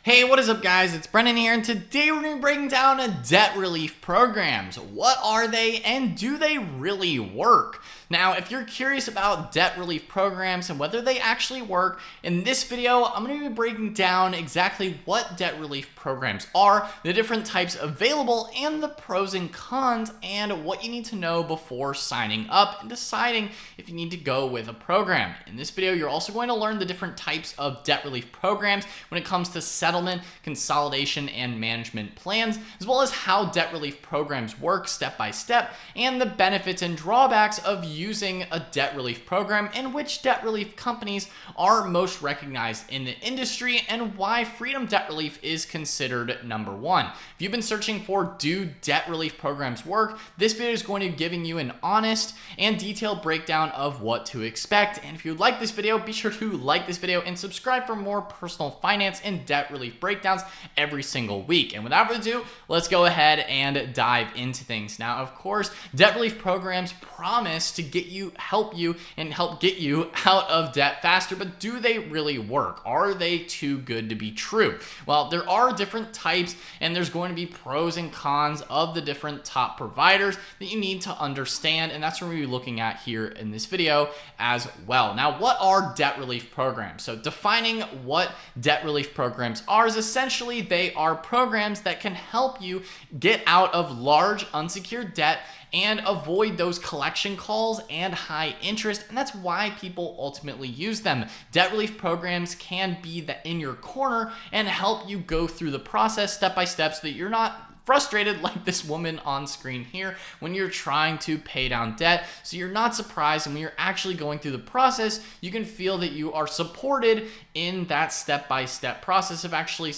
Hey, what is up guys? It's Brennan here, and today we're going to be breaking down debt relief programs. What are they, and do they really work? Now, if you're curious about debt relief programs and whether they actually work, in this video, I'm going to be breaking down exactly what debt relief programs are, the different types available, and the pros and cons, and what you need to know before signing up and deciding if you need to go with a program. In this video, you're also going to learn the different types of debt relief programs when it comes to settlement, consolidation, and management plans, as well as how debt relief programs work step by step, and the benefits and drawbacks of using a debt relief program, and which debt relief companies are most recognized in the industry, and why Freedom Debt Relief is considered number one. If you've been searching for do debt relief programs work, this video is going to be giving you an honest and detailed breakdown of what to expect. And if you like this video, be sure to like this video and subscribe for more personal finance and debt relief breakdowns every single week. And without further ado, let's go ahead and dive into things. Now, of course, debt relief programs promise to help get you out of debt faster, but do they really work? Are they too good to be true? Well, there are different types, and there's going to be pros and cons of the different top providers that you need to understand, and that's what we're going to be looking at here in this video as well. Now, what are debt relief programs? So defining what debt relief programs are is essentially they are programs that can help you get out of large unsecured debt and avoid those collection calls and high interest, and that's why people ultimately use them. Debt relief programs can be in your corner and help you go through the process step by step so that you're not frustrated like this woman on screen here when you're trying to pay down debt. So you're not surprised, and when you're actually going through the process, you can feel that you are supported in that step-by-step process of actually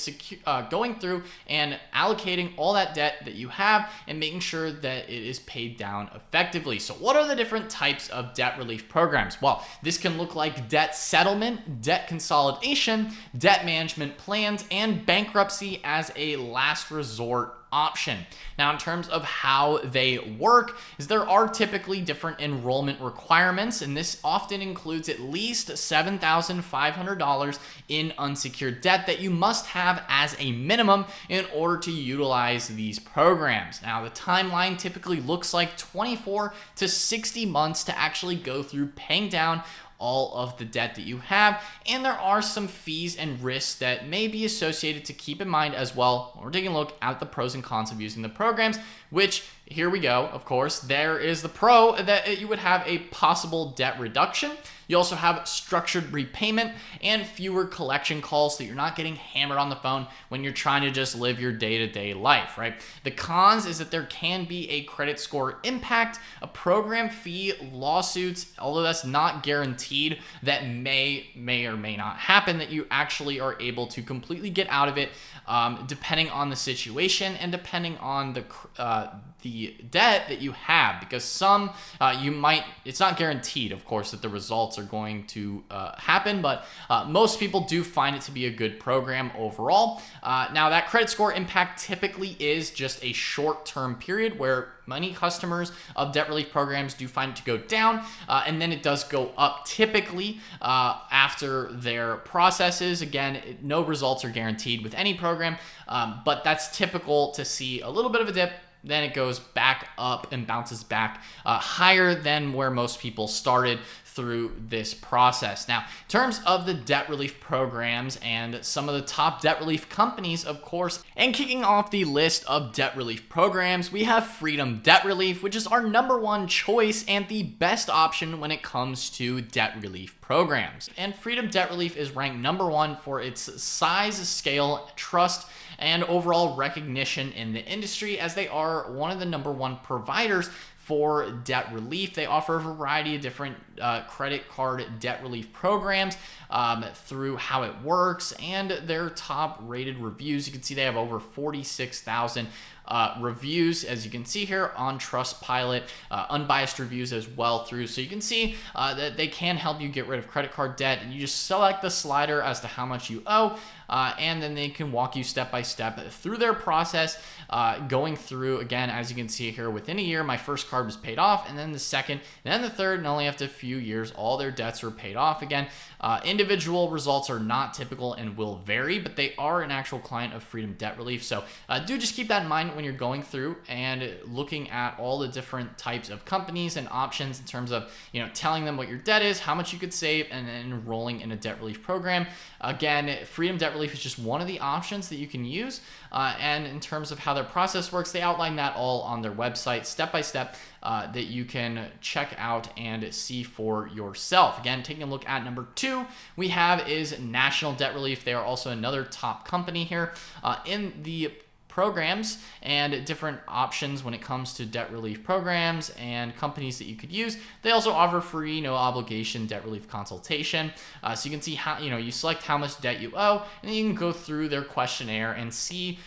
going through and allocating all that debt that you have and making sure that it is paid down effectively. So what are the different types of debt relief programs? Well, this can look like debt settlement, debt consolidation, debt management plans, and bankruptcy as a last resort option. Now, in terms of how they work, is there are typically different enrollment requirements, and this often includes at least $7,500 in unsecured debt that you must have as a minimum in order to utilize these programs. Now, the timeline typically looks like 24 to 60 months to actually go through paying down all of the debt that you have, and there are some fees and risks that may be associated to keep in mind as well when we're taking a look at the pros and cons of using the programs, which here we go. Of course, there is the pro that you would have a possible debt reduction. You also have structured repayment and fewer collection calls, so you're not getting hammered on the phone when you're trying to just live your day-to-day life, right? The cons is that there can be a credit score impact, a program fee, lawsuits, although that's not guaranteed, that may or may not happen, that you actually are able to completely get out of it, depending on the situation and depending on the debt that you have, because some it's not guaranteed, of course, that the results are going to happen, but most people do find it to be a good program overall. Now, that credit score impact typically is just a short-term period where many customers of debt relief programs do find it to go down, and then it does go up typically after their processes. Again, no results are guaranteed with any program, but that's typical to see a little bit of a dip. Then it goes back up and bounces back higher than where most people started through this process. Now, in terms of the debt relief programs and some of the top debt relief companies, of course, and kicking off the list of debt relief programs, we have Freedom Debt Relief, which is our number one choice and the best option when it comes to debt relief programs. And Freedom Debt Relief is ranked number one for its size, scale, trust, and overall recognition in the industry, as they are one of the number one providers for debt relief. They offer a variety of different credit card debt relief programs through how it works and their top rated reviews. You can see they have over 46,000 reviews, as you can see here on Trustpilot, unbiased reviews as well through. So you can see that they can help you get rid of credit card debt, and you just select the slider as to how much you owe, and then they can walk you step by step through their process, going through, again, as you can see here, within a year, my first card was paid off, and then the second, and then the third, and only after a few years, all their debts were paid off again. Individual results are not typical and will vary, but they are an actual client of Freedom Debt Relief. So do just keep that in mind when you're going through and looking at all the different types of companies and options in terms of, telling them what your debt is, how much you could save, and then enrolling in a debt relief program. Again, Freedom Debt Relief is just one of the options that you can use. And in terms of how their process works, they outline that all on their website, step by step, that you can check out and see for yourself. Again, taking a look at number 2 we have is National Debt Relief. They are also another top company here in the programs and different options when it comes to debt relief programs and companies that you could use. They also offer free, no obligation debt relief consultation. So you can see how, you select how much debt you owe, and then you can go through their questionnaire and see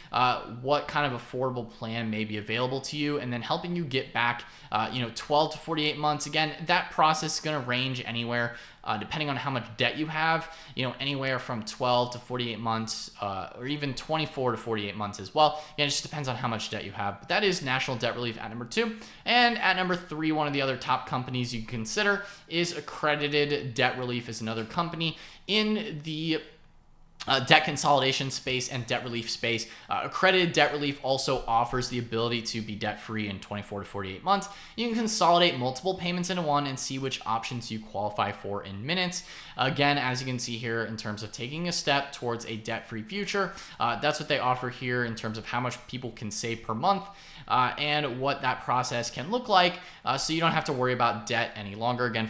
what kind of affordable plan may be available to you, and then helping you get back, 12 to 48 months. Again, that process is going to range anywhere depending on how much debt you have, anywhere from 12 to 48 months, or even 24 to 48 months as well. Again, it just depends on how much debt you have. But that is National Debt Relief at number 2. And at number 3, one of the other top companies you can consider is Accredited Debt Relief, is another company in the debt consolidation space and debt relief space. Accredited Debt Relief also offers the ability to be debt-free in 24 to 48 months. You can consolidate multiple payments into one and see which options you qualify for in minutes. Again, as you can see here, in terms of taking a step towards a debt-free future, that's what they offer here in terms of how much people can save per month, and what that process can look like, so you don't have to worry about debt any longer. Again,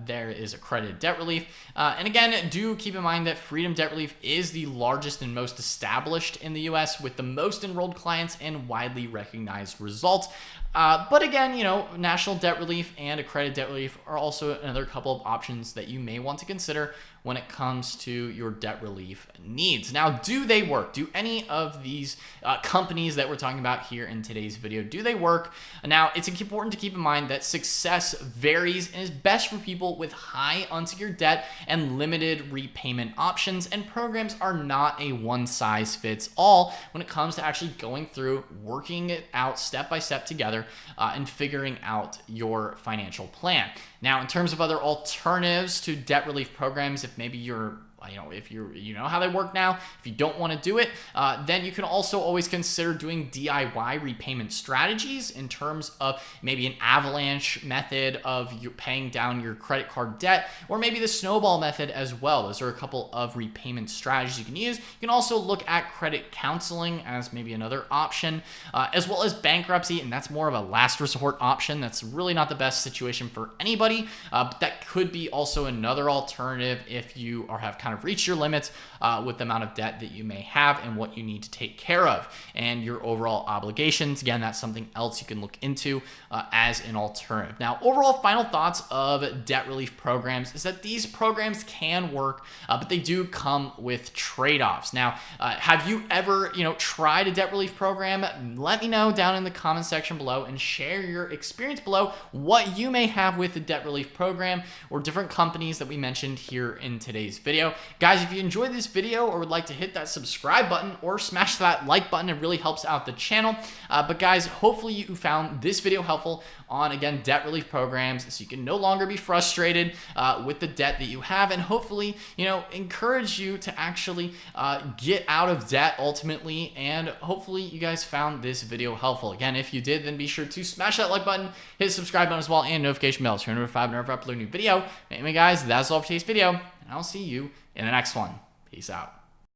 there is Accredited Debt Relief. And again, do keep in mind that Freedom Debt Relief is the largest and most established in the US, with the most enrolled clients and widely recognized results. But again, National Debt Relief and Accredited Debt Relief are also another couple of options that you may want to consider when it comes to your debt relief needs. Now, do they work? Do any of these companies that we're talking about here in today's video, do they work? Now, it's important to keep in mind that success varies and is best for people with high unsecured debt and limited repayment options, and programs are not a one-size-fits-all when it comes to actually going through, working it out step by step together, and figuring out your financial plan. Now, in terms of other alternatives to debt relief programs, if maybe you're if you know how they work now, if you don't want to do it, then you can also always consider doing DIY repayment strategies in terms of maybe an avalanche method of you paying down your credit card debt, or maybe the snowball method as well. Those are a couple of repayment strategies you can use. You can also look at credit counseling as maybe another option, as well as bankruptcy, and that's more of a last resort option. That's really not the best situation for anybody, but that could be also another alternative if you have kind of reached your limits with the amount of debt that you may have and what you need to take care of and your overall obligations. Again, that's something else you can look into as an alternative. Now, overall final thoughts of debt relief programs is that these programs can work, but they do come with trade-offs. Now, have you ever, tried a debt relief program? Let me know down in the comment section below and share your experience below, what you may have with the debt relief program or different companies that we mentioned here in today's video. Guys, if you enjoyed this video or would like to hit that subscribe button or smash that like button, it really helps out the channel. But guys, hopefully you found this video helpful on, again, debt relief programs, so you can no longer be frustrated with the debt that you have, and hopefully, encourage you to actually get out of debt ultimately. And hopefully you guys found this video helpful. Again, if you did, then be sure to smash that like button, hit the subscribe button as well, and notification bell to turn notified whenever I upload a new video. Anyway, guys, that's all for today's video, and I'll see you in the next one. Peace out.